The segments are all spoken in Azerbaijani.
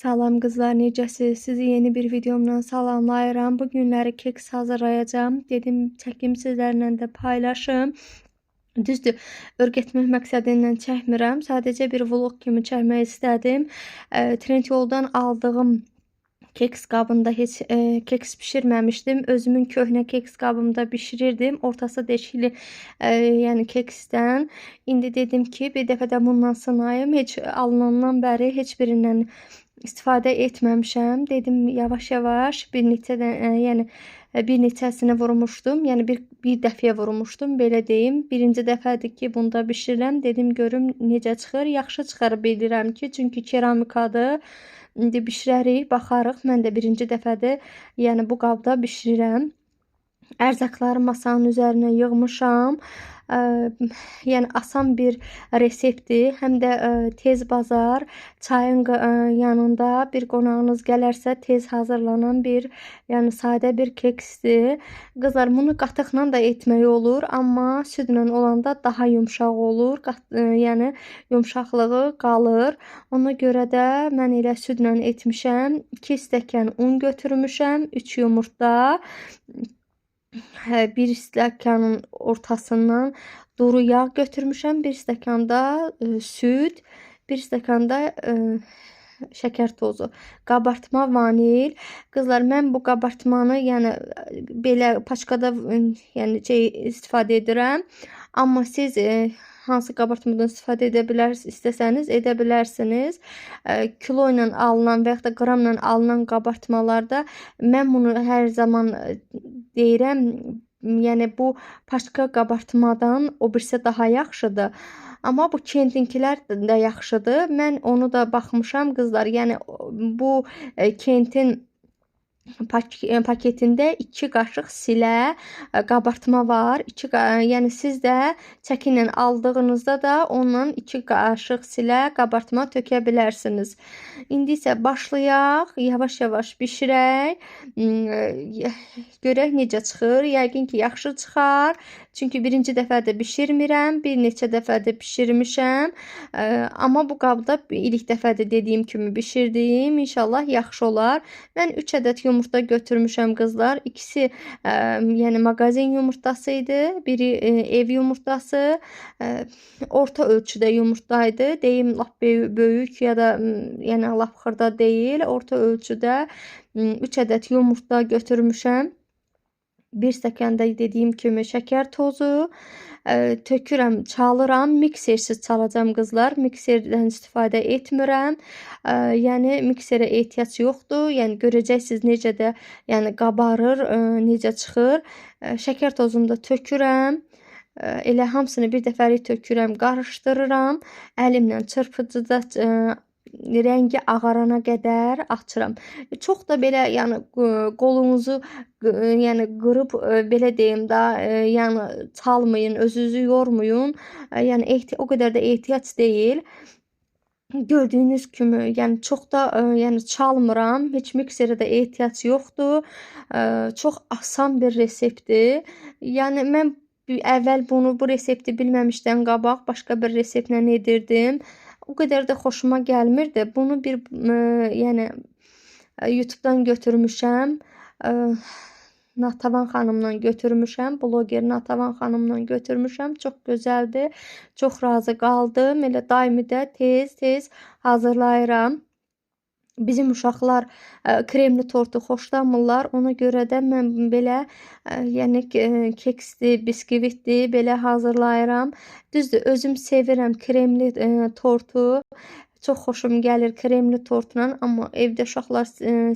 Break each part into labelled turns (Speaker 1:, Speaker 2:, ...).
Speaker 1: Salam qızlar, necəsiz? Sizi yeni bir videomdan salamlayıram. Bu günləri keks hazırlayacağım. Dedim çəkim sizlərlə də paylaşım. Düzdür, öyrətmək məqsədi ilə çəkmirəm. Sadəcə bir vlog kimi çəkmək istədim. Trendyoldan aldığım keks qabında heç keks bişirməmişdim. Özümün köhnə keks qabımda bişirirdim. Ortası deşikli yəni keksdən. İndi dedim ki, bir dəfə də bundan sınayım. Heç alınandan bəri heç birindən istifadə etməmişəm. Dedim yavaş-yavaş bir neçə yəni bir neçəsini vurmuşdum. Yəni bir dəfəyə vurmuşdum, belə deyim. Birinci dəfədir ki, bunda bişirirəm. Dedim görüm necə çıxır. Yaxşı çıxar bilirəm ki, çünki keramikadır. İndi bişirərik, baxarıq. Mən də birinci dəfədir, yəni bu qabda bişirirəm. Ərzaqları masanın üzərinə yığmışam. Yəni asan bir reseptdir, həm də tez bazar, çayın yanında bir qonağınız gələrsə tez hazırlanan bir, yəni sadə bir keksdir. Qızlar, bunu qatıqla da etmək olur, amma südlə olanda daha yumşaq olur. Yəni yumşaqlığı qalır. Ona görə də mən elə südlə etmişəm. 2 stəkan un götürmüşəm, 3 yumurta, bir stəkanın ortasından duru yağ götürmüşəm, bir stəkanda süd, bir stəkanda şəkər tozu, qabartma, vanil. Qızlar, mən bu qabartmanı yəni belə paçkada yəni istifadə edirəm. Amma siz hansı qabartmadan istifadə istəsəniz edə bilərsiniz. Kilo ilə alınan və ya da qramla alınan qabartmalarda mən bunu hər zaman deyirəm, yəni bu paçka qabartmadan o birisi daha yaxşıdır. Amma bu Kentinkilər də yaxşıdır. Mən onu da baxmışam qızlar. Yəni bu Kentin paketində 2 qaşıq silə qabartma var. Yəni siz də çəki ilə aldığınızda da ondan 2 qaşıq silə qabartma tökə bilərsiniz. İndi isə başlayaq, yavaş-yavaş bişirək. Görək necə çıxır. Yəqin ki, yaxşı çıxar. Çünki birinci dəfədə bişirmirəm, bir neçə dəfədə bişirmişəm. Amma bu qabda ilk dəfədə dediyim kimi bişirdim. İnşallah yaxşı olar. Mən 3 ədəd yumurta götürmüşəm qızlar. İkisi yəni mağazin yumurtası idi. Biri ev yumurtası. Orta ölçüdə yumurtaydı. Deyim lap böyük ya da yəni lap xırda deyil. Orta ölçüdə 3 ədəd yumurta götürmüşəm. 1 stəkanda dediyim kimi şəkər tozu tökürəm, çalıram. Miksersiz çalacağım qızlar. Mikserdən istifadə etmirəm. Yəni mikserə ehtiyac yoxdur. Yəni görəcəksiniz necə də yəni qabarır, necə çıxır. Şəkər tozunu da tökürəm. Elə hamısını bir dəfəlik tökürəm, qarışdırıram. Əlimlə çırpıcıda rəngi ağarana qədər açıram. Çox da belə yəni qolunuzu yəni qırıb belə deyim də, yəni çalmayın, özünüzü yormayın. Yəni o qədər də ehtiyac deyil. Gördüyünüz kimi, yəni çox da yəni çalmıram. Heç mikserə də ehtiyac yoxdur. Çox asan bir reseptdir. Yəni mən əvvəl bu resepti bilməmişdən qabaq başqa bir reseptlə edirdim. O qədər də xoşuma gəlmirdi. Bunu bir yəni YouTube-dan götürmüşəm. Natavan xanımdan götürmüşəm. Bloger Natavan xanımdan götürmüşəm. Çox gözəldir. Çox razı qaldım. Elə daimi də tez hazırlayıram. Bizim uşaqlar kremli tortu xoşlamırlar. Ona görə də mən belə yəni keksdir, biskvitdir belə hazırlayıram. Düzdür, özüm sevirəm kremli tortu. Çox xoşum gəlir kremli tortla, amma evdə uşaqlar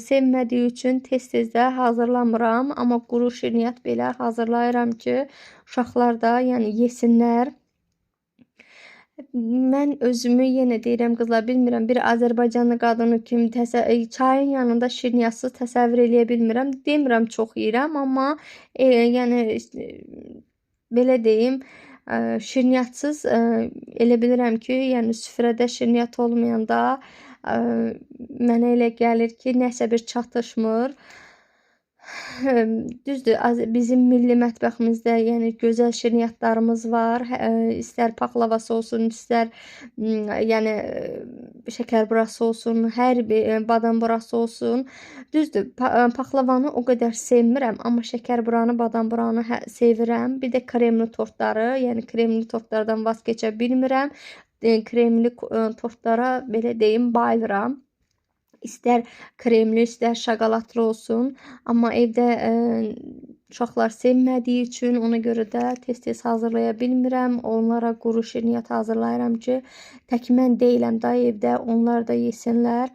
Speaker 1: sevmədiyi üçün tez-tez də hazırlamıram. Amma quru şirniyyat belə hazırlayıram ki, uşaqlar da yəni yesinlər. Mən özümü yenə deyirəm qızlar, bilmirəm, bir Azərbaycanlı qadını kimi çayın yanında şirniyatsız təsəvvür eləyə bilmirəm. Demirəm çox yeyirəm, amma yəni belə deyim, şirniyatsız elə bilirəm ki, yəni süfrədə şirniyyat olmayanda mənə elə gəlir ki, nəsə bir çatışmır. Düzdür, bizim milli mətbəximizdə, yəni gözəl şirniyyatlarımız var. İstər paxlavası olsun, istər yəni şəkərburası olsun, hər bir badam burası olsun. Düzdür, paxlavanı o qədər sevmirəm, amma şəkərburanı, badam buranı sevirəm. Bir də kremli tortları, yəni kremli tortlardan vaz keçə bilmirəm. Kremli tortlara belə deyim bayılıram. İstər kremli, istər şokoladlı olsun. Amma evdə uşaqlar sevmədiyi üçün ona görə də tez-tez hazırlaya bilmirəm. Onlara quru şirniyyat hazırlayıram ki, tək mən deyiləm da evdə, onlar da yesinlər.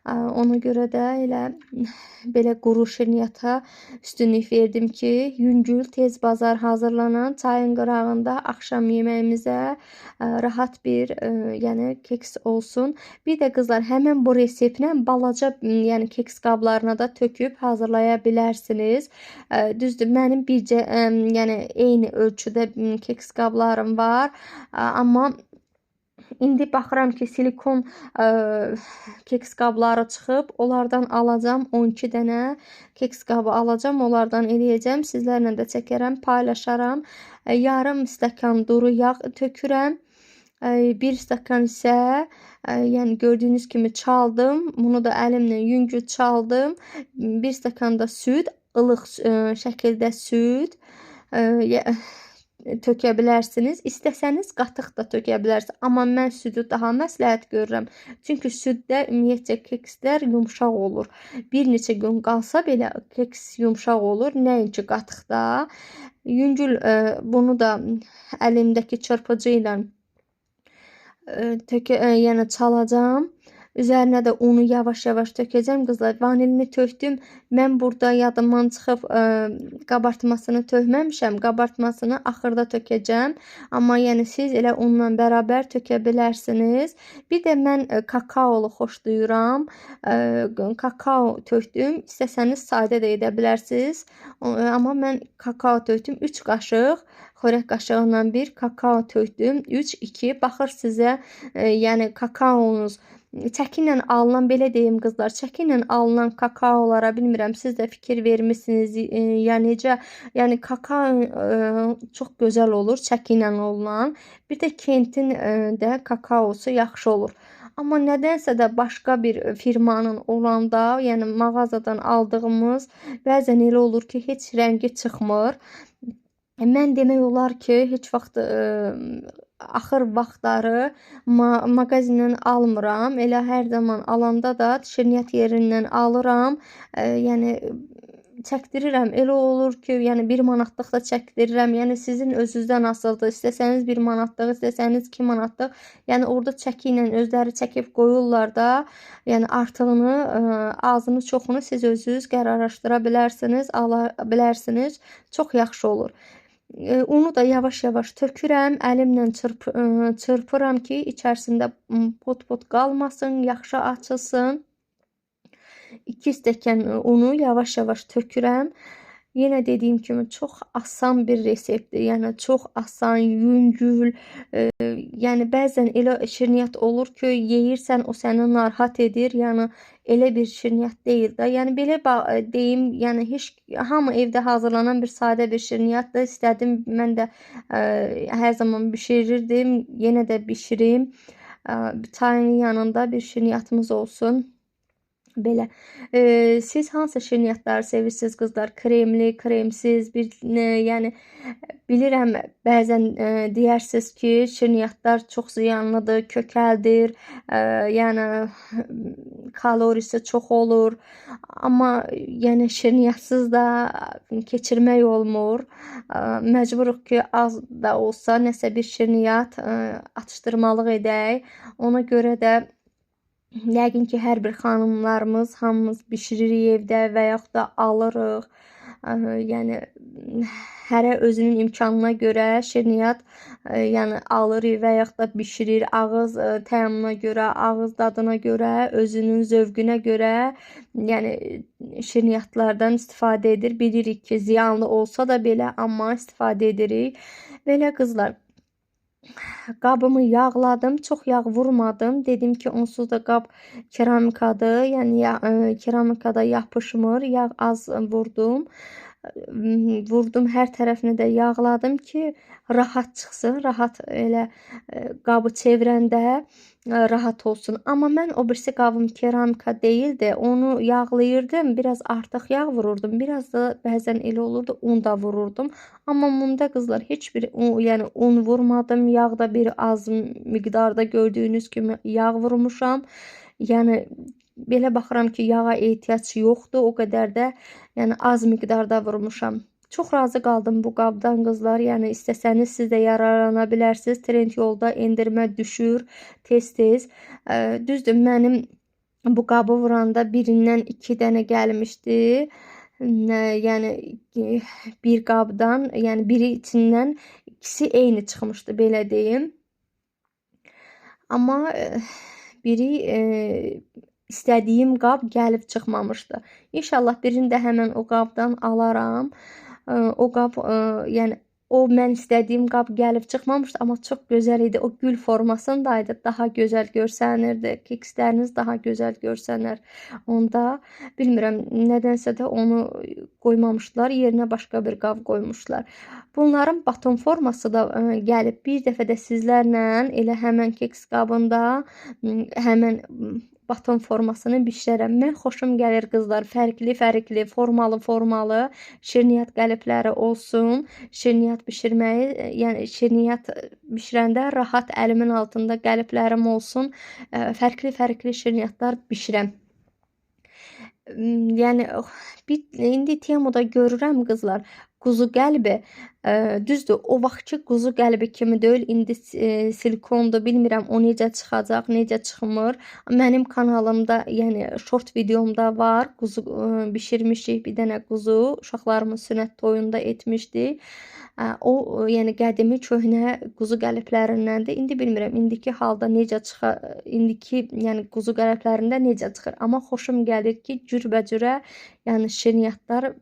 Speaker 1: Ona görə də elə belə quru şirniyyata üstünlük verdim ki, yüngül, tez bazar hazırlanan çayın qırağında axşam yeməyimizə rahat bir yəni keks olsun. Bir də qızlar, həmin bu reseptlə balaca yəni keks qablarına da töküb hazırlaya bilərsiniz. Düzdür, mənim bircə yəni eyni ölçüdə keks qablarım var. Amma indi baxıram ki, silikon keks qabları çıxıb. Onlardan alacağam 12 dənə keks qabı alacağam. Onlardan eləyəcəm. Sizlərlə də çəkərəm, paylaşaram. Yarım stəkan duru yağ tökürəm. 1 stəkan isə yəni gördüyünüz kimi çaldım. Bunu da əlimlə yüngül çaldım. 1 stəkan da süd, ılıq şəkildə süd tökə bilərsiniz. İstəsəniz qatıq da tökə bilərsiniz. Amma mən südü daha məsləhət görürəm. Çünki süddə ümumiyyətcə kekslər yumşaq olur. Bir neçə gün qalsa belə keks yumşaq olur. Nəinki qatıqda. Yüngül bunu da əlimdəki çırpıcı ilə yəni çalacağım. Üzərinə də unu yavaş-yavaş tökəcəm qızlar. Vanilini tökdüm. Mən burada yadımdan çıxıb qabartmasını tökməmişəm. Qabartmasını axırda tökəcəm. Amma yəni siz elə onunla bərabər tökə bilərsiniz. Bir də mən kakaolu xoşlayıram. Kakao tökdüm. İstəsəniz sadə də edə bilərsiniz. Amma mən kakao tökdüm. 3 qaşıq xörək qaşığından bir kakao tökdüm. 3, 2. Baxır sizə yəni kakaonuz çəki ilə alınan, belə deyim qızlar, çəki ilə alınan kakaolara bilmirəm, siz də fikir vermisiniz ya necə? Yəni kakao çox gözəl olur çəki ilə olunan. Bir də Kentin də kakaosu yaxşı olur. Amma nədənsə də başqa bir firmanın olanda, yəni mağazadan aldığımız bəzən elə olur ki, heç rəngi çıxmır. Mən demək olar ki, heç vaxt axır vaxtları mağazindən almıram. Elə hər zaman alanda da şirniyyat yerindən alıram. Yəni çəkdirirəm. Elə olur ki, yəni 1 manatlıq da çəkdirirəm. Yəni sizin özünüzdən asılıdır. İstəsəniz 1 manatlıq, istəsəniz 2 manatlıq. Yəni orada çəki ilə özləri çəkib qoyurlar da. Yəni artığını, azını, çoxunu siz özünüz qərarlaşdıra bilərsiniz, ala bilərsiniz. Çox yaxşı olur. Unu da yavaş-yavaş tökürəm. Əlimlə çırpıram ki, içərisində pot-pot qalmasın, yaxşı açılsın. 2 stəkan unu yavaş-yavaş tökürəm. Yenə dediyim kimi çox asan bir reseptdir. Yəni çox asan, yüngül. Yəni bəzən elə şirniyyat olur ki, yeyirsən, o səni narahat edir. Yəni elə bir şirniyyat deyil də. Yəni belə deyim, yəni heç hamı evdə hazırlanan bir sadə bir şirniyyatdır. İstədim mən də hər zaman bişirirdim. Yenə də bişirim. Çayın yanında bir şirniyyatımız olsun. Belə. Siz hansı şirniyyatları sevirsiniz qızlar? Kremli, kremsiz, yəni bilirəm bəzən deyərsiniz ki, şirniyyatlar çox ziyanlıdır, kökəldir, yəni kalorisi çox olur. Amma yəni şirniyyatsız da keçirmək olmur. Məcburuq ki, az da olsa nəsə bir şirniyyat atışdırmalıq edək. Ona görə də yəqin ki, hər bir xanımlarımız, hamımız bişiririk evdə və yaxud da alırıq. Yəni hərə özünün imkanına görə şirniyyat yəni alırıq və yaxud da bişirir. Ağız təmına görə, ağız dadına görə, özünün zövqünə görə yəni şirniyyatlardan istifadə edir. Bilirik ki, ziyanlı olsa da belə, amma istifadə edirik. Belə qızlar. qabımı yağladım. Çox yağ vurmadım. Dedim ki, onsuz da qab keramikadır. Yəni keramikada yapışmır. Yağ az vurdum. Vurdum, hər tərəfini də yağladım ki, rahat çıxsın. Rahat elə qabı çevirəndə rahat olsun. Amma mən o birisi qabım keramika deyildi. Onu yağlayırdım. Biraz artıq yağ vururdum. Biraz da bəzən elə olurdu, un da vururdum. Amma bunda qızlar heç bir yəni un vurmadım. Yağ da bir az miqdarda gördüyünüz kimi yağ vurmuşam. Yəni belə baxıram ki, yağa ehtiyac yoxdur. O qədər də yəni az miqdarda vurmuşam. Çox razı qaldım bu qabdan qızlar. Yəni istəsəniz siz də yararlana bilərsiniz. Trendyolda endirmə düşür tez-tez. Düzdür, mənim bu qabı vuranda birindən 2 dənə gəlmişdi. Yəni bir qabdan, yəni biri içindən ikisi eyni çıxmışdı, belə deyim. Amma biri istədiyim qab gəlib çıxmamışdı. İnşallah birini də həmən o qabdan alaram. O qab yəni o mən istədiyim qab gəlib çıxmamışdı, amma çox gözəl idi. O gül formasındaydı, daha gözəl görsənirdi. Keksləriniz daha gözəl görsənər. Onda bilmirəm, nədənsə də onu qoymamışdılar, yerinə başqa bir qab qoymuşlar. Bunların baton forması da gəlib. Bir dəfə də sizlərlə elə həmən keks qabında həmən baton formasını bişirərəm. Mən xoşum gəlir qızlar, fərqli-fərqli, formalı şirniyyat qəlibləri olsun. Şirniyyat bişirməyi, yəni şirniyyat bişirəndə rahat əlimin altında qəliblərim olsun. Fərqli-fərqli şirniyyatlar bişirəm. Yəni indi Temuda görürəm qızlar, quzu qəlbi. Düzdür, o vaxtki quzu qəlbi kimi deyil, indi silikondur, bilmirəm o necə çıxacaq, necə çıxmır. Mənim kanalımda, yəni short videomda var, quzu bişirmişik, bir dənə quzu, uşaqlarımın sünnət toyunda etmişdik. O, yəni qədimi köhnə quzu qəliblərindəndir. İndi bilmirəm, indiki halda necə çıxar, indiki yəni quzu qəliblərində necə çıxır. Amma xoşum gəlir ki, cürbəcürə, yəni şirniyyatlar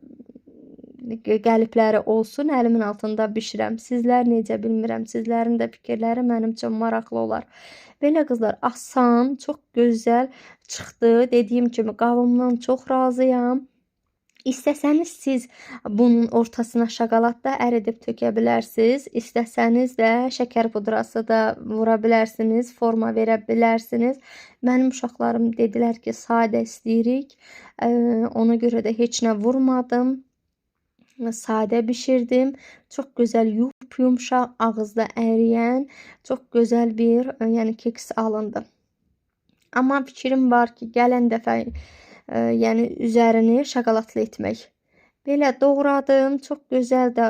Speaker 1: qəlibləri olsun, əlimin altında bişirəm. Sizlər necə bilmirəm, sizlərin də fikirləri mənim üçün maraqlı olar. Belə qızlar, asan, çox gözəl çıxdı. Dediyim kimi qabımdan çox razıyam. İstəsəniz siz bunun ortasına şokolad da əridib tökə bilərsiniz. İstəsəniz də şəkər pudrası da vura bilərsiniz, forma verə bilərsiniz. Mənim uşaqlarım dedilər ki, sadə istəyirik. Ona görə də heç nə vurmadım. Sadə bişirdim. Çox gözəl yumşaq, ağızda əriyən, çox gözəl bir yəni keks alındı. Amma fikrim var ki, gələn dəfə yəni üzərini şokoladlı etmək. Belə doğradım. Çox gözəl də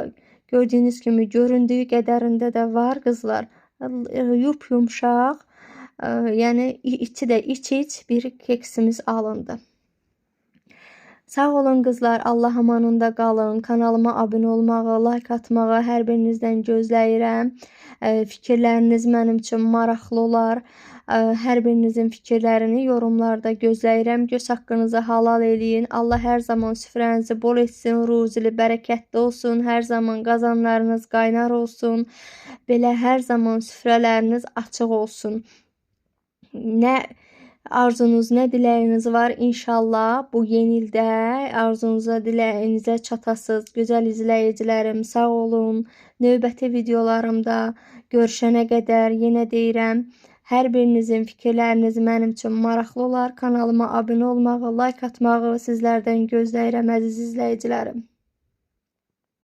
Speaker 1: gördüyünüz kimi göründüyü qədərində də var qızlar. Yumşaq, yəni içi də iç bir keksimiz alındı. Sağ olun qızlar, Allah amanında qalın. Kanalıma abunə olmağı, like atmağı hər birinizdən gözləyirəm. Fikirləriniz mənim üçün maraqlı olar. Hər birinizin fikirlərini yorumlarda gözləyirəm. Göz haqqınızı halal eləyin. Allah hər zaman süfrənizi bol etsin, ruzili, bərəkətli olsun. Hər zaman qazanlarınız qaynar olsun. Belə hər zaman süfrələriniz açıq olsun. Nə arzunuz, nə diləyiniz var, inşallah bu yeni ildə arzunuza, diləyinizə çatasınız. Gözəl izləyicilərim, sağ olun. Növbəti videolarımda görüşənə qədər yenə deyirəm, hər birinizin fikirləriniz mənim üçün maraqlı olar. Kanalıma abunə olmağı, like atmağı sizlərdən gözləyirəm əziz izləyicilərim.